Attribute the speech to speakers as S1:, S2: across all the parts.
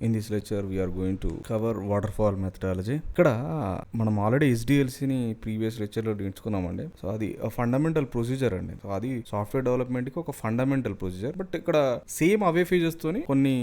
S1: In this lecture, we are going to cover waterfall methodology. ఇక్కడ మనం already ఎస్డిఎల్సిని previous లెక్చర్లో నేర్చుకున్నామండి. So అది fundamental procedure అండి. సో అది సాఫ్ట్వేర్ డెవలప్మెంట్కి ఒక ఫండమెంటల్ ప్రొసీజర్. బట్ ఇక్కడ సేమ్ అవే ఫేజెస్ తోని కొన్ని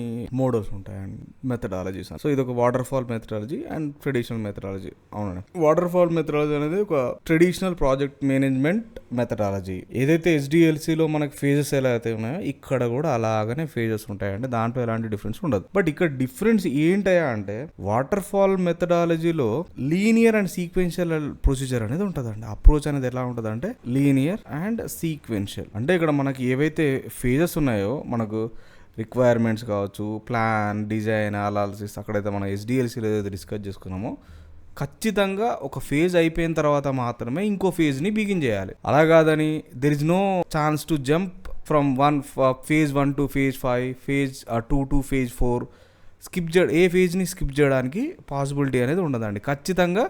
S1: మోడల్స్ ఉంటాయండి, మెథడాలజీస్. సో ఇది ఒక waterfall methodology and traditional methodology. అవునండి, వాటర్ఫాల్ మెథడాలజీ అనేది ఒక ట్రెడిషనల్ ప్రాజెక్ట్ మేనేజ్మెంట్ మెథడాలజీ. ఏదైతే ఎస్డిఎల్సిలో మనకి ఫేజెస్ ఎలా అయితే ఉన్నాయో ఇక్కడ కూడా అలాగనే ఫేజెస్ ఉంటాయండి. దాంట్లో ఎలాంటి డిఫరెన్స్ ఉండదు. బట్ ఇక్కడ డిఫరెన్స్ ఏంటయా అంటే వాటర్ ఫాల్ మెథడాలజీలో లీనియర్ అండ్ సీక్వెన్షియల్ ప్రొసీజర్ అనేది ఉంటుందండి. అప్రోచ్ అనేది ఎలా ఉంటుంది అంటే లీనియర్ అండ్ సీక్వెన్షియల్. అంటే ఇక్కడ మనకి ఏవైతే ఫేజెస్ ఉన్నాయో, మనకు రిక్వైర్మెంట్స్ కావచ్చు, ప్లాన్, డిజైన్, అనాలిసిస్, అక్కడైతే మనం ఎస్డిఎల్సీలో ఏదైతే డిస్కస్ చేసుకున్నామో ఖచ్చితంగా ఒక ఫేజ్ అయిపోయిన తర్వాత మాత్రమే ఇంకో ఫేజ్ని బిగిన్ చేయాలి. అలా కాదని there is no chance to jump from phase 1 to phase 5, phase 2 to phase 4. A ఫేజ్ని skip చేయడానికి పాసిబిలిటీ అనేది ఉండదండి. ఖచ్చితంగా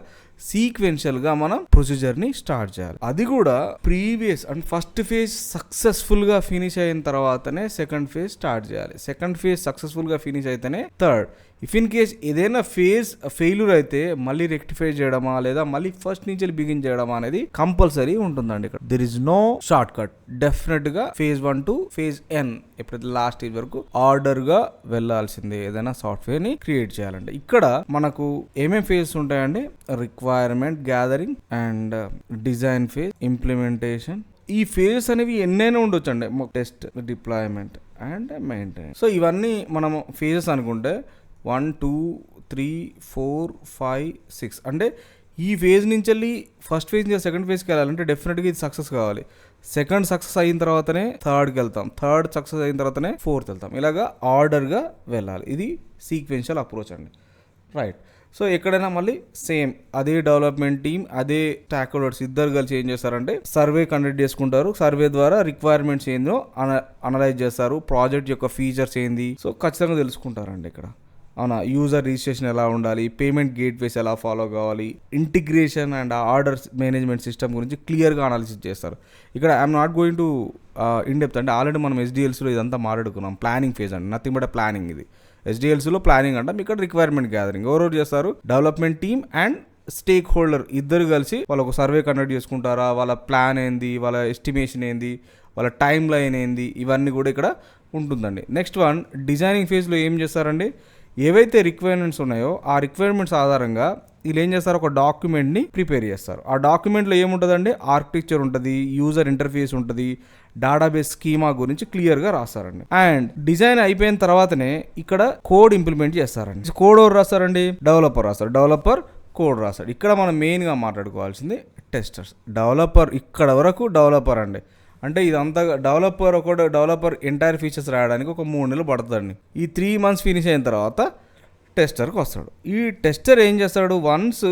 S1: సీక్వెన్షియల్గా మనం ప్రొసీజర్ని స్టార్ట్ చేయాలి. అది కూడా ప్రీవియస్ అండ్ ఫస్ట్ ఫేజ్ సక్సెస్ఫుల్గా ఫినిష్ అయిన తర్వాతనే సెకండ్ ఫేజ్ స్టార్ట్ చేయాలి. సెకండ్ ఫేజ్ సక్సెస్ఫుల్గా ఫినిష్ అయితేనే థర్డ్. ఇఫ్ ఇన్ కేస్ ఏదైనా ఫేజ్ ఫెయిల్యూర్ అయితే మళ్ళీ రెక్టిఫై చేయడమా లేదా మళ్ళీ ఫస్ట్ నుంచి బిగిన్ చేయడమా అనేది కంపల్సరీ ఉంటుందండి. ఇక్కడ there is no shortcut. Definite గా phase 1 to phase n ఎప్పుడైతే లాస్ట్ స్టేజ్ వరకు ఆర్డర్ గా వెళ్లాల్సిందే ఏదైనా సాఫ్ట్వేర్ ని క్రియేట్ చేయాలంటే. ఇక్కడ మనకు ఏమేం ఫేజెస్ ఉంటాయండి? Requirement gathering and design phase, implementation. ఈ ఫేజెస్ అనేవి ఎన్నైనా ఉండొచ్చు అండి. Test, deployment and maintenance. So ఇవన్నీ మనం ఫేజెస్ అనుకుంటే 1, 2, 3, 4, 5, 6 అంటే ఈ ఫేజ్ నుంచి వెళ్ళి ఫస్ట్ ఫేజ్ నుంచి సెకండ్ ఫేజ్కి వెళ్ళాలంటే డెఫినెట్గా ఇది సక్సెస్ కావాలి. సెకండ్ సక్సెస్ అయిన తర్వాతనే థర్డ్కి వెళ్తాం, థర్డ్ సక్సెస్ అయిన తర్వాతనే ఫోర్త్ వెళ్తాం. ఇలాగా ఆర్డర్గా వెళ్ళాలి. ఇది సీక్వెన్షియల్ అప్రోచ్ అండి. రైట్. సో ఎక్కడైనా మళ్ళీ సేమ్ అదే డెవలప్మెంట్ టీమ్, అదే స్టాక్ హోల్డర్స్ ఇద్దరు కలిసి ఏం చేస్తారంటే సర్వే కండక్ట్ చేసుకుంటారు. సర్వే ద్వారా రిక్వైర్మెంట్స్ ఏందో అనలైజ్ చేస్తారు. ప్రాజెక్ట్ యొక్క ఫీచర్స్ ఏంది సో ఖచ్చితంగా తెలుసుకుంటారండి ఇక్కడ. అవునా, యూజర్ రిజిస్ట్రేషన్ ఎలా ఉండాలి, పేమెంట్ గేట్వేస్ ఎలా ఫాలో కావాలి, integration and orders management system గురించి క్లియర్గా అనాలిసిస్ చేస్తారు. ఇక్కడ I'm not going to in depth. అంటే ఆల్రెడీ మనం ఎస్డిఎల్సీలో ఇదంతా మాట్లాడుకున్నాం. ప్లానింగ్ ఫేజ్ అండి, నథింగ్ బట్ ప్లానింగ్. ఇది ఎస్డిఎల్సీలో ప్లానింగ్ అంటాం. ఇక్కడ రిక్వైర్మెంట్ గ్యాదరింగ్ ఎవరెవరు చేస్తారు? Development team and stake holder ఇద్దరు కలిసి వాళ్ళు ఒక సర్వే కండక్ట్ చేసుకుంటారా, వాళ్ళ ప్లాన్ ఏంది, వాళ్ళ ఎస్టిమేషన్ ఏంది, వాళ్ళ టైం లైన్ ఏంది, ఇవన్నీ కూడా ఇక్కడ ఉంటుందండి. నెక్స్ట్ వన్, డిజైనింగ్ ఫేజ్లో ఏం చేస్తారండి? ఏవైతే రిక్వైర్మెంట్స్ ఉన్నాయో ఆ రిక్వైర్మెంట్స్ ఆధారంగా వీళ్ళు ఏం చేస్తారు? ఒక డాక్యుమెంట్ని ప్రిపేర్ చేస్తారు. ఆ డాక్యుమెంట్లో ఏముంటుందండి? ఆర్కిటెక్చర్ ఉంటుంది, యూజర్ ఇంటర్ఫేస్ ఉంటుంది, డేటాబేస్ స్కీమా గురించి క్లియర్గా రాస్తారండి. అండ్ డిజైన్ అయిపోయిన తర్వాతనే ఇక్కడ కోడ్ ఇంప్లిమెంట్ చేస్తారండి. కోడ్ ఎవరు రాస్తారండి? డెవలపర్ రాస్తారు. డెవలపర్ కోడ్ రాస్తాడు. ఇక్కడ మనం మెయిన్గా మాట్లాడుకోవాల్సింది టెస్టర్స్. డెవలపర్ ఇక్కడ వరకు డెవలపర్ అండి. అంటే ఇదంతా డెవలపర్ ఎంటైర్ ఫీచర్స్ రాయడానికి ఒక 3 నెలలు పడుతుందండి. ఈ 3 months ఫినిష్ అయిన తర్వాత టెస్టర్కి వస్తాడు. ఈ టెస్టర్ ఏం చేస్తాడు? వన్స్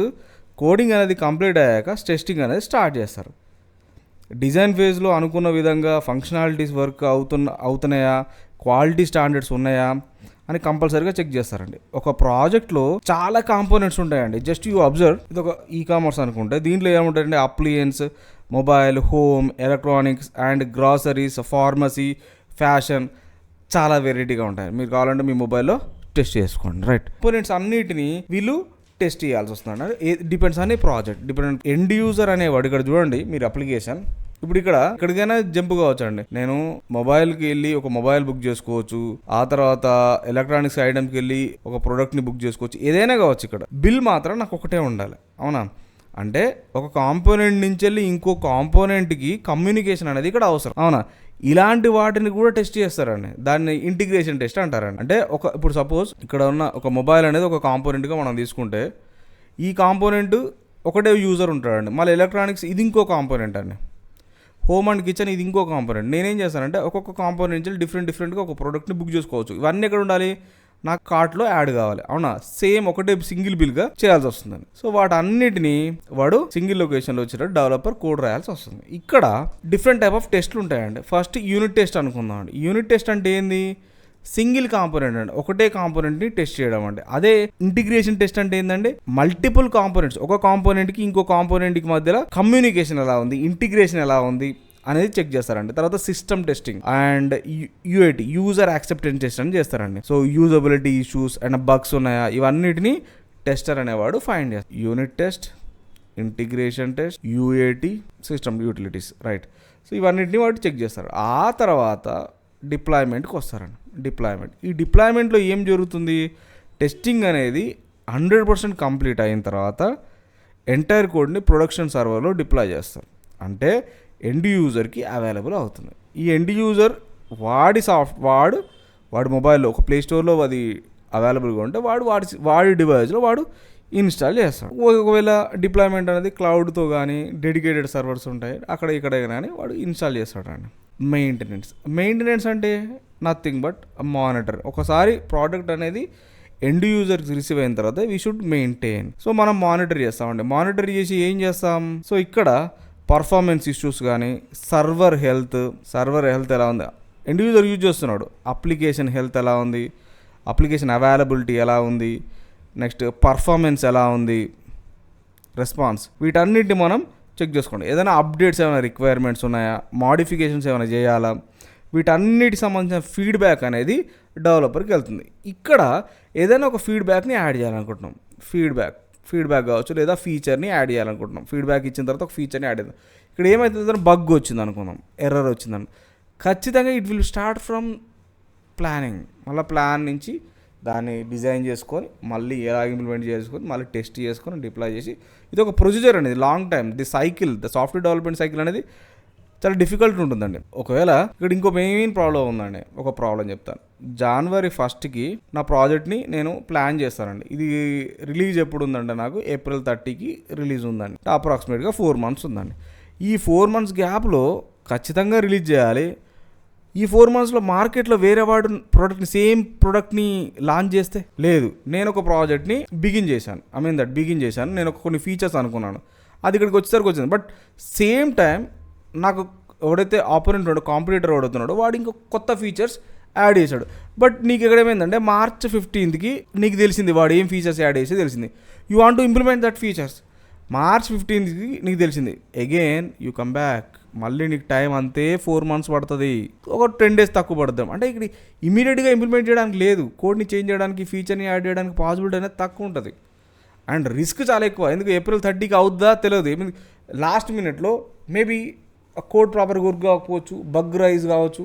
S1: కోడింగ్ అనేది కంప్లీట్ అయ్యాక టెస్టింగ్ అనేది స్టార్ట్ చేస్తారు. డిజైన్ ఫేజ్లో అనుకున్న విధంగా ఫంక్షనాలిటీస్ వర్క్ అవుతున్నాయా, క్వాలిటీ స్టాండర్డ్స్ ఉన్నాయా అని కంపల్సరీగా చెక్ చేస్తారండి. ఒక ప్రాజెక్ట్లో చాలా కాంపోనెంట్స్ ఉంటాయండి. జస్ట్ యూ అబ్జర్వ్, ఇది ఒక ఈకామర్స్ అనుకుంటే దీంట్లో ఏముంటాయండి? Appliances, mobile, home, electronics and groceries, pharmacy, fashion, చాలా వెరైటీగా ఉంటాయి. మీరు కావాలంటే మీ మొబైల్లో టెస్ట్ చేసుకోండి. రైట్. కాంపోనెంట్స్ అన్నిటిని వీళ్ళు టెస్ట్ చేయాల్సి వస్తుంది. డిపెండ్స్ అనే ప్రాజెక్ట్, డిపెండ్ ఎండ్ యూజర్ అనేవాడు. ఇక్కడ చూడండి మీరు అప్లికేషన్, ఇప్పుడు ఎక్కడికైనా జంప్ కావచ్చు అండి. నేను మొబైల్కి వెళ్ళి ఒక మొబైల్ బుక్ చేసుకోవచ్చు, ఆ తర్వాత ఎలక్ట్రానిక్స్ ఐటమ్కి వెళ్ళి ఒక ప్రోడక్ట్ని బుక్ చేసుకోవచ్చు, ఏదైనా కావచ్చు. ఇక్కడ బిల్ మాత్రం నాకు ఒకటే ఉండాలి. అవునా? అంటే ఒక కాంపోనెంట్ నుంచి వెళ్ళి ఇంకో కాంపోనెంట్కి కమ్యూనికేషన్ అనేది ఇక్కడ అవసరం. అవునా? ఇలాంటి వాటిని కూడా టెస్ట్ చేస్తారండి. దాన్ని ఇంటిగ్రేషన్ టెస్ట్ అంటారండి. అంటే ఇప్పుడు సపోజ్ ఇక్కడ ఉన్న ఒక మొబైల్ అనేది ఒక కాంపోనెంట్గా మనం తీసుకుంటే ఈ కాంపోనెంట్ ఒకటే యూజర్ ఉంటాడండి. మళ్ళీ ఎలక్ట్రానిక్స్ ఇది ఇంకో కాంపోనెంట్ అండి. హోమ్ అండ్ కిచెన్ ఇది ఇంకో కాంపోనెంట్. నేనేం చేస్తానంటే ఒక్కొక్క కాంపోనెంట్ నుంచి డిఫరెంట్గా ఒక ప్రోడక్ట్ని బుక్ చేసుకోవచ్చు. ఇవన్నీ ఎక్కడ ఉండాలి? నాకు కార్ట్లో యాడ్ కావాలి. అవునా? సేమ్ ఒకటే సింగిల్ బిల్గా చేయాల్సి వస్తుందండి. సో వాటన్నిటిని వాడు సింగిల్ లొకేషన్లో వచ్చేటట్టు డెవలపర్ కోడ్ రాయాల్సి వస్తుంది. ఇక్కడ డిఫరెంట్ టైప్ ఆఫ్ టెస్ట్లు ఉంటాయండి. ఫస్ట్ యూనిట్ టెస్ట్ అనుకుందాం అండి. యూనిట్ టెస్ట్ అంటే ఏంది? సింగిల్ కాంపోనెంట్ అండి, ఒకటే కాంపోనెంట్ని టెస్ట్ చేయడం అండి. అదే ఇంటిగ్రేషన్ టెస్ట్ అంటే ఏంటంటే మల్టిపుల్ కాంపోనెంట్స్, ఒక కాంపోనెంట్కి ఇంకో కాంపోనెంట్కి మధ్యలో కమ్యూనికేషన్ ఎలా ఉంది, ఇంటిగ్రేషన్ ఎలా ఉంది అనేది చెక్ చేస్తారండి. తర్వాత system testing and UIT user acceptance test అని చేస్తారండి. So usability issues and bugs ఉన్నాయా ఇవన్నిటిని టెస్టర్ అనేవాడు ఫైండ్ చేస్తారు. Unit test, integration test, UAT, system utilities, right. So ఇవన్నిటిని వాడు చెక్ చేస్తారు. ఆ తర్వాత డిప్లాయ్మెంట్కి వస్తారండి. ఈ డిప్లాయ్మెంట్లో ఏం జరుగుతుంది, టెస్టింగ్ అనేది 100% కంప్లీట్ అయిన తర్వాత ఎంటైర్ కోడ్ని ప్రొడక్షన్ సర్వర్లో డిప్లాయ్ చేస్తారు. అంటే ఎండ్ యూజర్కి అవైలబుల్ అవుతుంది. ఈ ఎండ్ యూజర్ వాడి మొబైల్లో ఒక ప్లే స్టోర్లో అది అవైలబుల్గా ఉంటే వాడి డివైస్లో వాడు ఇన్స్టాల్ చేస్తాడు. ఒకవేళ డిప్లాయ్మెంట్ అనేది క్లౌడ్తో కానీ డెడికేటెడ్ సర్వర్స్ ఉంటాయి అక్కడ ఇక్కడ కానీ వాడు ఇన్స్టాల్ చేస్తాడు అండి. మెయింటెనెన్స్ అంటే నథింగ్ బట్ మానిటర్. ఒకసారి ప్రోడక్ట్ అనేది ఎండ్ యూజర్కి రిసీవ్ అయిన తర్వాత వీ షుడ్ మెయింటైన్. సో మనం మానిటర్ చేస్తామండి. మానిటర్ చేసి ఏం చేస్తాం, సో ఇక్కడ పర్ఫార్మెన్స్ ఇష్యూస్ కానీ సర్వర్ హెల్త్ ఎలా ఉంది, ఎండ్ యూజర్ యూజ్ చేస్తున్నాడు, అప్లికేషన్ హెల్త్ ఎలా ఉంది, అప్లికేషన్ అవైలబిలిటీ ఎలా ఉంది, నెక్స్ట్ పర్ఫార్మెన్స్ ఎలా ఉంది, రెస్పాన్స్, వీటన్నిటిని మనం చెక్ చేసుకోండి. ఏదైనా అప్డేట్స్ ఏమైనా రిక్వైర్మెంట్స్ ఉన్నాయా, మాడిఫికేషన్స్ ఏమైనా చేయాలా, వీటన్నిటికి సంబంధించిన ఫీడ్బ్యాక్ అనేది డెవలపర్కి వెళ్తుంది. ఇక్కడ ఏదైనా ఒక ఫీడ్బ్యాక్ని యాడ్ చేయాలనుకుంటున్నాం, ఫీడ్బ్యాక్ కావచ్చు లేదా ఫీచర్ని యాడ్ చేయాలనుకుంటున్నాం. ఫీడ్బ్యాక్ ఇచ్చిన తర్వాత ఒక ఫీచర్ని యాడ్ చేద్దాం. ఇక్కడ ఏమవుతుంది, బగ్ వచ్చింది అనుకుందాం, ఎర్రర్ వచ్చిందని, ఖచ్చితంగా it will start from planning. మళ్ళీ ప్లాన్ నుంచి దాన్ని డిజైన్ చేసుకొని మళ్ళీ ఎలా ఇంప్లిమెంట్ చేసుకొని మళ్ళీ టెస్ట్ చేసుకొని డిప్లాయ్ చేసి, ఇది ఒక ప్రొసీజర్ అనేది long time. The software development cycle అనేది చాలా డిఫికల్ట్ ఉంటుందండి. ఒకవేళ ఇక్కడ ఇంకో మెయిన్ ప్రాబ్లం ఉందండి, ఒక ప్రాబ్లం చెప్తాను. January 1st నా ప్రాజెక్ట్ని నేను ప్లాన్ చేస్తానండి. ఇది రిలీజ్ ఎప్పుడు ఉందంటే నాకు April 30 రిలీజ్ ఉందండి. అప్రాక్సిమేట్గా 4 months ఉందండి. ఈ 4 months గ్యాప్లో ఖచ్చితంగా రిలీజ్ చేయాలి. ఈ 4 monthsలో మార్కెట్లో వేరే వాడు సేమ్ ప్రోడక్ట్ని లాంచ్ చేస్తే లేదు. నేను ఒక ప్రాజెక్ట్ని బిగిన్ చేశాను. నేను కొన్ని ఫీచర్స్ అనుకున్నాను, అది ఇక్కడికి వచ్చేసరికి వచ్చింది. బట్ సేమ్ టైం నాకు ఎవడైతే ఆపోనెంట్ కాంపిటీటర్ ఎవడవుతున్నాడో వాడు ఇంకో కొత్త ఫీచర్స్ యాడ్ చేశాడు. బట్ నీకు ఇక్కడ ఏమైందంటే March 15th నీకు తెలిసింది వాడు ఏం ఫీచర్స్ యాడ్ చేసి తెలిసింది. You want to implement that features. March 15th నీకు తెలిసింది, అగైన్ యూ కమ్ బ్యాక్, మళ్ళీ నీకు టైం అంతే 4 months పడుతుంది, ఒక 10 days తక్కువ పడుద్దాం. అంటే ఇక్కడ ఇమీడియట్గా ఇంప్లిమెంట్ చేయడానికి లేదు, కోడ్ని చేంజ్ చేయడానికి ఫీచర్ని యాడ్ చేయడానికి పాసిబిలిటీ అనేది తక్కువ ఉంటుంది అండ్ రిస్క్ చాలా ఎక్కువ. ఎందుకు April 30 అవుద్దా తెలియదు. లాస్ట్ మినిట్లో మేబీ కోడ్ ప్రాపర్గా వర్క్ కాకపోవచ్చు, బగ్ రైజ్ కావచ్చు,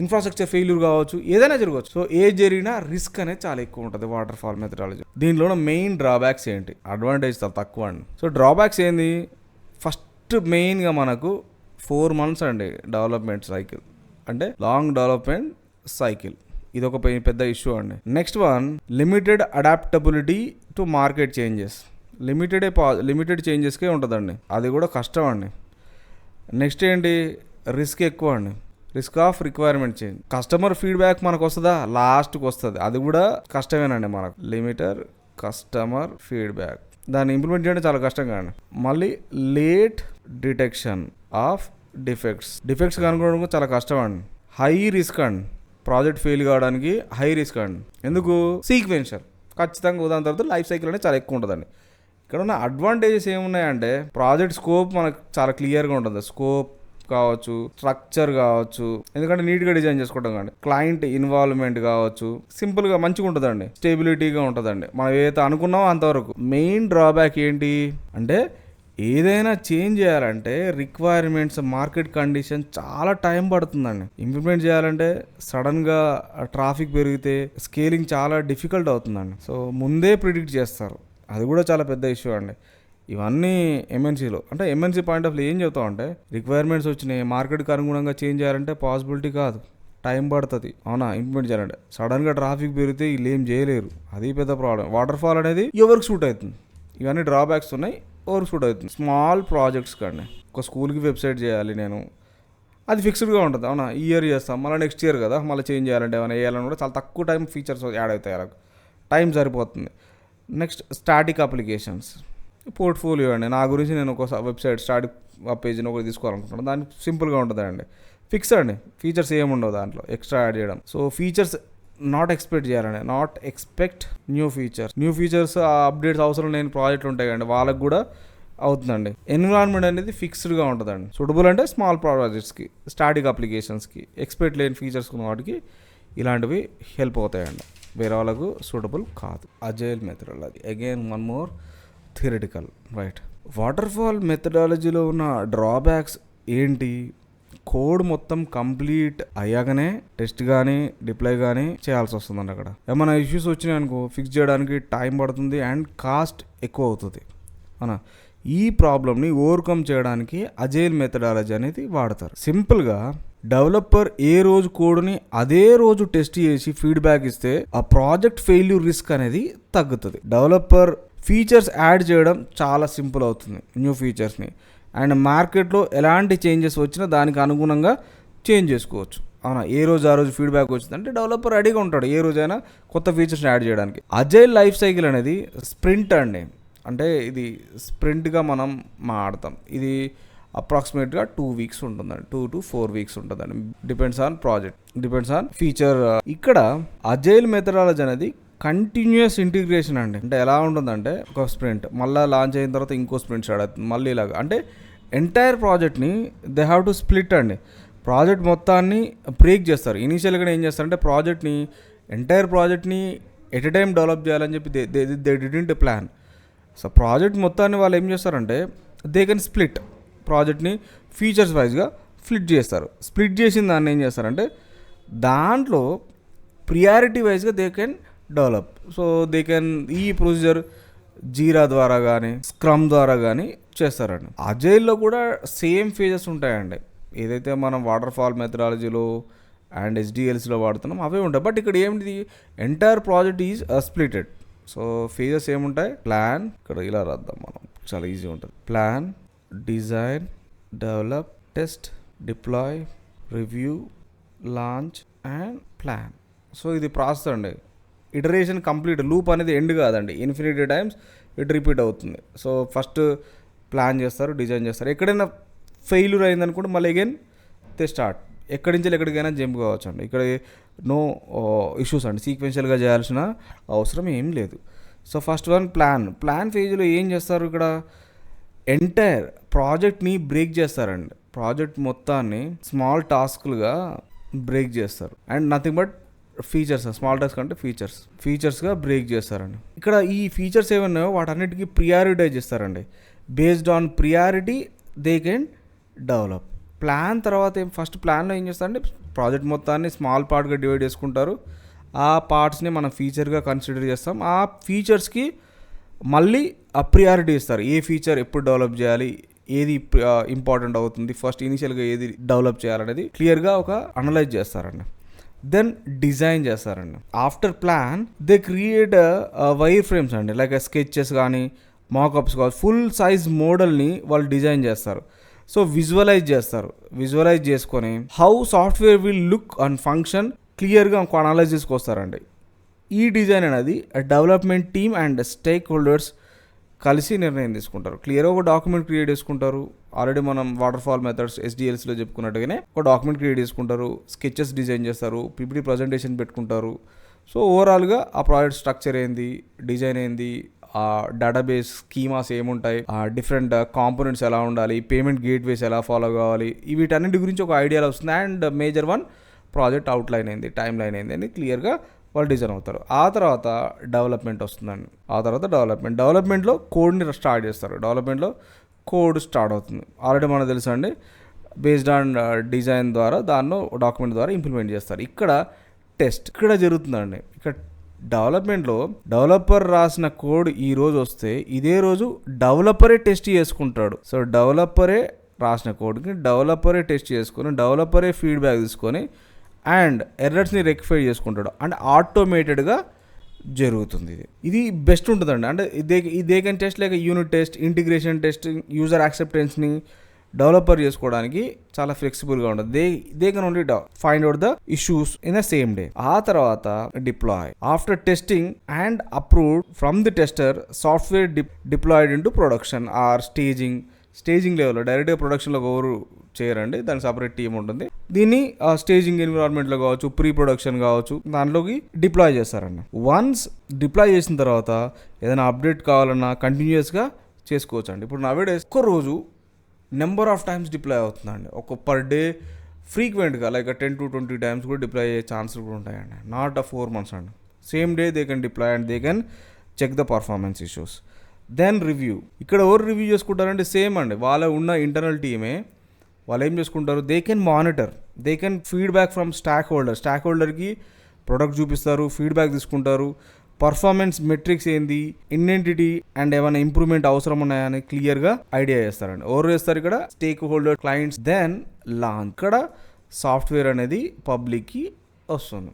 S1: ఇన్ఫ్రాస్ట్రక్చర్ ఫెయిల్యూర్ కావచ్చు, ఏదైనా జరగవచ్చు. సో ఏ జరిగినా రిస్క్ అనేది చాలా ఎక్కువ ఉంటుంది వాటర్ ఫాల్ మెథడాలజీ. దీనిలో మెయిన్ డ్రాబ్యాక్స్ ఏంటి, అడ్వాంటేజ్ చాలా తక్కువ అండి. సో డ్రాబ్యాక్స్ ఏంది, ఫస్ట్ మెయిన్గా మనకు 4 months అండి డెవలప్మెంట్ సైకిల్, అంటే లాంగ్ డెవలప్మెంట్ సైకిల్. ఇది ఒక పెద్ద ఇష్యూ అండి. Next one, limited adaptability to market changes. Limited చేంజెస్కే ఉంటుందండి, అది కూడా కష్టం అండి. నెక్స్ట్ ఏంటి, రిస్క్ ఎక్కువ అండి, risk of requirement change. Customer feedback మనకు వస్తుందా, లాస్ట్కి వస్తుంది, అది కూడా కష్టమేనండి మనకు. లిమిటెడ్ కస్టమర్ ఫీడ్బ్యాక్, దాన్ని ఇంప్లిమెంట్ చేయడం చాలా కష్టంగా అండి. మళ్ళీ లేట్ డిటెక్షన్ ఆఫ్ డిఫెక్ట్స్ కనుక్కోవడం చాలా కష్టం అండి. హై రిస్క్ అండి, ప్రాజెక్ట్ ఫెయిల్ కావడానికి హై రిస్క్ అండి. ఎందుకు, సీక్వెన్షియల్, ఖచ్చితంగా ఉదాహరణ తర్వాత లైఫ్ సైకిల్ అనేది చాలా ఎక్కువ ఉంటుందండి. ఇక్కడ ఉన్న అడ్వాంటేజెస్ ఏమున్నాయంటే ప్రాజెక్ట్ స్కోప్ మనకు చాలా క్లియర్గా ఉంటుంది, స్కోప్ కావచ్చు, స్ట్రక్చర్ కావచ్చు, ఎందుకంటే నీట్గా డిజైన్ చేసుకుంటాం కానీ, క్లయింట్ ఇన్వాల్వ్మెంట్ కావచ్చు, సింపుల్గా మంచిగా ఉంటుందండి, స్టేబిలిటీగా ఉంటుందండి, మనం ఏదైతే అనుకున్నామో అంతవరకు. మెయిన్ డ్రాబ్యాక్ ఏంటి అంటే, ఏదైనా చేంజ్ చేయాలంటే రిక్వైర్మెంట్స్, మార్కెట్ కండిషన్ చాలా టైం పడుతుందండి. ఇంప్లిమెంట్ చేయాలంటే సడన్గా ట్రాఫిక్ పెరిగితే స్కేలింగ్ చాలా డిఫికల్ట్ అవుతుందండి. సో ముందే ప్రిడిక్ట్ చేస్తారు, అది కూడా చాలా పెద్ద ఇష్యూ అండి. ఇవన్నీ ఎంఎన్సీలో, అంటే ఎంఎన్సీ పాయింట్ ఆఫ్ వ్యూ ఏం చెప్తాం అంటే, రిక్వైర్మెంట్స్ వచ్చినాయి, మార్కెట్కి అనుగుణంగా చేంజ్ చేయాలంటే పాసిబిలిటీ కాదు, టైం పడుతుంది, అవునా, ఇంప్లిమెంట్ చేయాలంటే. సడన్గా ట్రాఫిక్ పెరిగితే వీళ్ళు ఏం చేయలేరు, అది పెద్ద ప్రాబ్లం. వాటర్ ఫాల్ అనేది ఎవరికి సూట్ అవుతుంది, ఇవన్నీ డ్రాబ్యాక్స్ ఉన్నాయి, ఎవరికి సూట్ అవుతుంది. స్మాల్ ప్రాజెక్ట్స్ కానీ, ఒక స్కూల్కి వెబ్సైట్ చేయాలి నేను, అది ఫిక్స్డ్గా ఉంటుంది, అవునా, ఈ ఇయర్ చేస్తాం, మళ్ళీ నెక్స్ట్ ఇయర్ కదా మళ్ళీ చేంజ్ చేయాలంటే ఏమైనా వేయాలని కూడా చాలా తక్కువ టైం ఫీచర్స్ యాడ్ అవుతాయి, అలా టైం సరిపోతుంది. నెక్స్ట్ స్టాటిక్ అప్లికేషన్స్, పోర్ట్ఫోలియో అండి. నా గురించి నేను ఒక వెబ్సైట్ స్టాటిక్ పేజ్ని ఒకటి తీసుకోవాలనుకుంటున్నాను, దానికి సింపుల్గా ఉంటుంది అండి, ఫిక్స్ అండి, ఫీచర్స్ ఏముండవు దాంట్లో ఎక్స్ట్రా యాడ్ చేయడం. So features not expect new features ఆ అప్డేట్స్ అవసరం లేని ప్రాజెక్టులు ఉంటాయి కండి, వాళ్ళకి కూడా అవుతుందండి. ఎన్విరాన్మెంట్ అనేది ఫిక్స్డ్గా ఉంటుందండి. సూటబుల్ అంటే స్మాల్ ప్రాజెక్ట్స్కి, స్టాటిక్ అప్లికేషన్స్కి, ఎక్స్పెక్ట్ లేని ఫీచర్స్ ఉన్న వాటికి ఇలాంటివి హెల్ప్ అవుతాయండి. వేరే వాళ్ళకు సూటబుల్ కాదు. Agile methodology again one more theoretical, right. Waterfall మెథడాలజీలో ఉన్న డ్రాబ్యాక్స్ ఏంటి? కోడ్ మొత్తం కంప్లీట్ అయ్యాకనే టెస్ట్ కానీ డిప్లాయ్ కానీ చేయాల్సి వస్తుందండి. అక్కడ ఏమైనా ఇష్యూస్ వచ్చినాయి అనుకో, ఫిక్స్ చేయడానికి టైం పడుతుంది అండ్ కాస్ట్ ఎక్కువ అవుతుంది. అవునా? ఈ ప్రాబ్లమ్ని ఓవర్కమ్ చేయడానికి అజైల్ మెథడాలజీ అనేది వాడతారు. సింపుల్గా డెవలపర్ ఏ రోజు కోడ్ని అదే రోజు టెస్ట్ చేసి ఫీడ్బ్యాక్ ఇస్తే ఆ ప్రాజెక్ట్ ఫెయిల్యూర్ రిస్క్ అనేది తగ్గుతుంది. డెవలపర్ ఫీచర్స్ యాడ్ చేయడం చాలా సింపుల్ అవుతుంది, న్యూ ఫీచర్స్ని. అండ్ మార్కెట్లో ఎలాంటి చేంజెస్ వచ్చినా దానికి అనుగుణంగా చేంజ్ చేసుకోవచ్చు. అవునా? ఏ రోజు ఆ రోజు ఫీడ్బ్యాక్ వచ్చిందంటే డెవలపర్ రెడీగా ఉంటాడు ఏ రోజైనా కొత్త ఫీచర్స్ని యాడ్ చేయడానికి. అజైల్ లైఫ్ సైకిల్ అనేది స్ప్రింట్ అండి. అంటే ఇది స్ప్రింట్గా మనం మాడతాం. ఇది అప్రాక్సిమేట్గా 2 weeks ఉంటుందండి, 2 to 4 weeks ఉంటుందండి. Depends on project, depends on feature. ఇక్కడ అజైల్ మెథడాలజీ అనేది కంటిన్యూస్ ఇంటిగ్రేషన్ అండి. అంటే ఎలా ఉంటుందంటే ఒక స్ప్రింట్ మళ్ళీ లాంచ్ అయిన తర్వాత ఇంకో స్ప్రింట్ స్టార్ట్ అవుతుంది మళ్ళీ ఇలాగా. అంటే ఎంటైర్ ప్రాజెక్ట్ని దే హ్యావ్ టు స్ప్లిట్ అండి. ప్రాజెక్ట్ మొత్తాన్ని బ్రేక్ చేస్తారు. ఇనీషియల్గా ఏం చేస్తారంటే ఎంటైర్ ప్రాజెక్ట్ని ఎట్ ఎ టైం డెవలప్ చేయాలని చెప్పి they didn't plan. So project మొత్తాన్ని వాళ్ళు ఏం చేస్తారంటే దే కెన్ స్ప్లిట్ ప్రాజెక్ట్ని ఫీచర్స్ వైజ్గా స్ప్లిట్ చేస్తారు. స్ప్లిట్ చేసిన దాన్ని ఏం చేస్తారంటే దాంట్లో ప్రియారిటీ వైజ్గా they can develop. So they can ఈ ప్రొసీజర్ జీరా ద్వారా కానీ స్క్రమ్ ద్వారా కానీ చేస్తారండి. అజైల్లో కూడా సేమ్ ఫేజెస్ ఉంటాయండి. ఏదైతే మనం వాటర్ఫాల్ మెథడాలజీలో అండ్ ఎస్డిఎల్సీలో వాడుతున్నాం అవే ఉంటాయి. బట్ ఇక్కడ ఏమిటి, entire project is splitted. So phases ఏముంటాయి? ప్లాన్, ఇక్కడ ఇలా రాద్దాం మనం, చాలా ఈజీ ఉంటుంది. Plan, design, develop, test, deploy, review, launch and plan. So ఇది ప్రాసెస్ అండి. ఇటరేషన్ కంప్లీట్, లూప్ అనేది ఎండ్ కాదండి, ఇన్ఫినిటీ టైమ్స్ ఇట్ రిపీట్ అవుతుంది. సో ఫస్ట్ ప్లాన్ చేస్తారు, డిజైన్ చేస్తారు. ఎక్కడైనా ఫెయిల్యూర్ అయిందనుకుంటే మళ్ళీ అగైన్ దే స్టార్ట్. ఎక్కడి నుంచి ఎక్కడికైనా జంప్ కావచ్చు అండి. ఇక్కడ నో ఇష్యూస్ అండి, సీక్వెన్షియల్గా చేయాల్సిన అవసరం ఏం లేదు. సో ఫస్ట్ వన్ ప్లాన్ ఫేజ్లో ఏం చేస్తారు? ఇక్కడ ఎంటైర్ ప్రాజెక్ట్ని బ్రేక్ చేస్తారండి. ప్రాజెక్ట్ మొత్తాన్ని స్మాల్ టాస్క్లుగా బ్రేక్ చేస్తారు. And nothing but features, small task అంటే ఫీచర్స్గా బ్రేక్ చేస్తారండి. ఇక్కడ ఈ ఫీచర్స్ ఏమన్నాయో వాటన్నిటికీ ప్రియారిటైజ్ చేస్తారండి. Based on priority they can develop. Plan తర్వాత ఫస్ట్ ప్లాన్లో ఏం చేస్తారంటే ప్రాజెక్ట్ మొత్తాన్ని స్మాల్ పార్ట్గా డివైడ్ చేసుకుంటారు. ఆ పార్ట్స్ని మనం ఫీచర్గా కన్సిడర్ చేస్తాం. ఆ ఫీచర్స్కి మళ్ళీ ప్రియారిటీ ఇస్తారు. ఏ ఫీచర్ ఎప్పుడు డెవలప్ చేయాలి, ఏది ఇంపార్టెంట్ అవుతుంది, ఫస్ట్ ఇనిషియల్గా ఏది డెవలప్ చేయాలనేది క్లియర్గా ఒక అనలైజ్ చేస్తారండి. దెన్ డిజైన్ చేస్తారండి. After plan they create wire frames అండి, లైక్ స్కెచెస్ కానీ మాకప్స్ కావచ్చు, ఫుల్ సైజ్ మోడల్ని వాళ్ళు డిజైన్ చేస్తారు. సో విజువలైజ్ చేస్తారు. విజువలైజ్ చేసుకొని how software will look and function క్లియర్గా ఒక అనాలైసిస్కి వస్తారండి. ఈ డిజైన్ అనేది development team and stake holders కలిసి నిర్ణయం తీసుకుంటారు. క్లియర్గా ఒక డాక్యుమెంట్ క్రియేట్ చేసుకుంటారు. ఆల్రెడీ మనం వాటర్ఫాల్ మెథడ్స్ ఎస్డిఎల్స్లో చెప్పుకున్నట్టుగానే ఒక డాక్యుమెంట్ క్రియేట్ చేసుకుంటారు, స్కెచెస్ డిజైన్ చేస్తారు, పీపీటీ ప్రజెంటేషన్ పెట్టుకుంటారు. సో ఓవరాల్గా ఆ ప్రాజెక్ట్ స్ట్రక్చర్ ఏంది, డిజైన్ ఏంది, ఆ డేటాబేస్ స్కీమాస్ ఏముంటాయి, ఆ డిఫరెంట్ కాంపోనెంట్స్ ఎలా ఉండాలి, పేమెంట్ గేట్వేస్ ఎలా ఫాలో కావాలి, వీటన్నిటి గురించి ఒక ఐడియా వస్తుంది. And major one project outline ఏంది, టైం లైన్ ఏంది అని క్లియర్గా వాళ్ళు డిజైన్ అవుతారు. ఆ తర్వాత డెవలప్మెంట్ వస్తుందండి. ఆ తర్వాత డెవలప్మెంట్లో కోడ్ని స్టార్ట్ చేస్తారు. డెవలప్మెంట్లో కోడ్ స్టార్ట్ అవుతుంది. ఆల్రెడీ మనకు తెలుసు అండి, బేస్డ్ ఆన్ డిజైన్ ద్వారా దాన్ని డాక్యుమెంట్ ద్వారా ఇంప్లిమెంట్ చేస్తారు. ఇక్కడ టెస్ట్ ఇక్కడ జరుగుతుందండి. ఇక్కడ డెవలప్మెంట్లో డెవలపర్ రాసిన కోడ్ ఈ రోజు వస్తే ఇదే రోజు డెవలపరే టెస్ట్ చేసుకుంటాడు. సో డెవలపరే రాసిన కోడ్కి డెవలపరే టెస్ట్ చేసుకొని డెవలపరే ఫీడ్బ్యాక్ తీసుకొని అండ్ ఎర్రర్స్ని రెక్టిఫై చేసుకుంటాడు. అంటే ఆటోమేటెడ్గా జరుగుతుంది. ఇది బెస్ట్ ఉంటుందండి. అంటే they can test like unit test, integration testing, user యాక్సెప్టెన్స్ని డెవలపర్ చేసుకోవడానికి చాలా ఫ్లెక్సిబుల్గా ఉంటుంది. They can only find out the issues in the same day. ఆ తర్వాత deploy. After testing and approved from the tester, software deployed in to production or staging లెవెల్లో. డైరెక్ట్గా ప్రొడక్షన్లో ఎవరు చేయరండి, దానికి సపరేట్ టీమ్ ఉంటుంది. దీన్ని స్టేజింగ్ ఎన్విరాన్మెంట్లో కావచ్చు, ప్రీ ప్రొడక్షన్ కావచ్చు, దాంట్లోకి డిప్లాయ్ చేస్తారండి. వన్స్ డిప్లాయ్ చేసిన తర్వాత ఏదైనా అప్డేట్ కావాలన్నా కంటిన్యూస్గా చేసుకోవచ్చు అండి. ఇప్పుడు నవేడేస్ ఒక్క రోజు నెంబర్ ఆఫ్ టైమ్స్ డిప్లాయ్ అవుతుందండి. ఒక పర్ డే ఫ్రీక్వెంట్గా లైక్ 10 to 20 టైమ్స్ కూడా డిప్లాయ్ అయ్యే ఛాన్సెస్ కూడా ఉంటాయండి. నాట్ 4 months అండి. Same day they can deploy and they can check the performance issues. Then review. ఇక్కడ ఎవరు రివ్యూ చేసుకుంటారంటే సేమ్ అండి, వాళ్ళ ఉన్న ఇంటర్నల్ టీమే వాళ్ళు ఏం చేసుకుంటారు, they can monitor, they can feedback from stake హోల్డర్కి ప్రొడక్ట్ చూపిస్తారు, ఫీడ్బ్యాక్ తీసుకుంటారు, పర్ఫార్మెన్స్ మెట్రిక్స్ ఏంది, ఇన్ఎంటిటీ అండ్ ఏమైనా ఇంప్రూవ్మెంట్ అవసరం ఉన్నాయని క్లియర్గా ఐడియా చేస్తారండి. ఎవరు చేస్తారు ఇక్కడ, stakeholder clients. Then launch. ఇక్కడ సాఫ్ట్వేర్ అనేది పబ్లిక్కి వస్తుంది.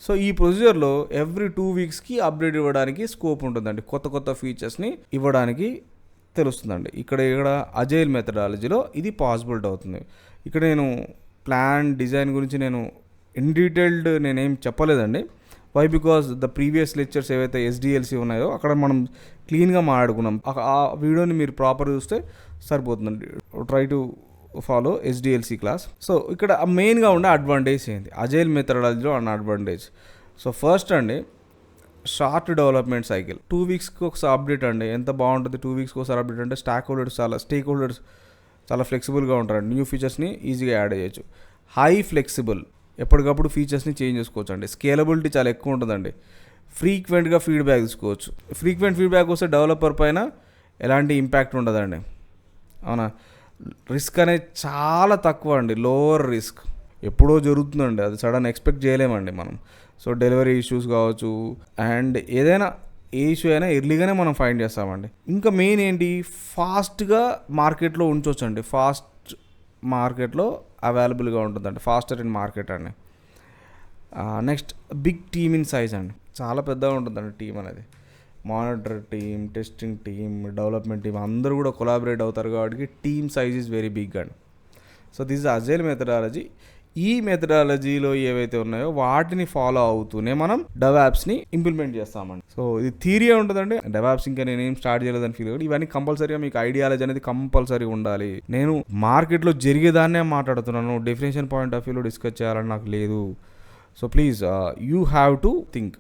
S1: సో ఈ ప్రొసీజర్లో ఎవ్రీ 2 weeksకి అప్డేట్ ఇవ్వడానికి స్కోప్ ఉంటుందండి, కొత్త ఫీచర్స్ని ఇవ్వడానికి తెలుస్తుందండి. ఇక్కడ అజైల్ మెథడాలజీలో ఇది పాసిబిలిటీ అవుతుంది. ఇక్కడ నేను ప్లాన్ డిజైన్ గురించి నేను ఇన్ డీటెయిల్డ్ నేనేం చెప్పలేదండి. Why because the previous lectures ఏవైతే SDLC ఉన్నాయో అక్కడ మనం క్లీన్గా మాట్లాడుకున్నాం. ఆ వీడియోని మీరు ప్రాపర్ చూస్తే సరిపోతుందండి. Try to follow SDLC class. So ఇక్కడ మెయిన్గా ఉండే అడ్వాంటేజ్ ఏంటి, అజైల్ మెథడాలజీలో అన్న అడ్వాంటేజ్. సో ఫస్ట్ అండి, షార్ట్ డెవలప్మెంట్ సైకిల్. 2 weeksకి ఒకసారి అప్డేట్ అండి. ఎంత బాగుంటుంది 2 weeksకి ఒకసారి అప్డేట్ అంటే స్టేక్ హోల్డర్స్ చాలా ఫ్లెక్సిబుల్గా ఉంటారండి. న్యూ ఫీచర్స్ని ఈజీగా యాడ్ చేయొచ్చు. హై ఫ్లెక్సిబుల్, ఎప్పటికప్పుడు ఫీచర్స్ని చేంజ్ చేసుకోవచ్చు అండి. స్కేలబిలిటీ చాలా ఎక్కువ ఉంటుందండి. ఫ్రీక్వెంట్గా ఫీడ్బ్యాక్ తీసుకోవచ్చు. ఫ్రీక్వెంట్ ఫీడ్బ్యాక్ వస్తే డెవలపర్ పైన ఎలాంటి ఇంపాక్ట్ ఉండదండి. అవునా. రిస్క్ అనేది చాలా తక్కువ అండి, లోవర్ రిస్క్. ఎప్పుడో జరుగుతుందండి, అది సడన్ ఎక్స్పెక్ట్ చేయలేమండి మనం. సో డెలివరీ ఇష్యూస్ కావచ్చు అండ్ ఏదైనా ఏ ఇష్యూ అయినా ఎర్లీగానే మనం ఫైండ్ చేస్తామండి. ఇంకా మెయిన్ ఏంటి, ఫాస్ట్గా మార్కెట్లో ఉంచవచ్చు అండి. ఫాస్ట్ మార్కెట్లో అవైలబుల్గా ఉంటుందండి, ఫాస్టర్ ఇన్ మార్కెట్ అండి. Next big team in size అండి, చాలా పెద్దగా ఉంటుందండి టీం అనేది. Monitor team, testing team, development team అందరూ కూడా కొలాబరేట్ అవుతారు కాబట్టి team size is very big అండి. So this is agile methodology. ఈ మెథడాలజీలో ఏవైతే ఉన్నాయో వాటిని ఫాలో అవుతూనే మనం డెవాప్స్ని ఇంప్లిమెంట్ చేస్తామండి. సో ఇది థియరీ ఉంటుందండి. డెవాప్స్ ఇంకా నేనేం స్టార్ట్ చేయలేదని ఫీల్ అవ్వదు. ఇవన్నీ కంపల్సరీగా మీకు ఐడియాలజీ అనేది కంపల్సరీ ఉండాలి. నేను మార్కెట్లో జరిగేదాన్నే మాట్లాడుతున్నాను, డెఫినేషన్ పాయింట్ ఆఫ్ వ్యూలో డిస్కస్ చేయాలని నాకు లేదు. So please you have to think.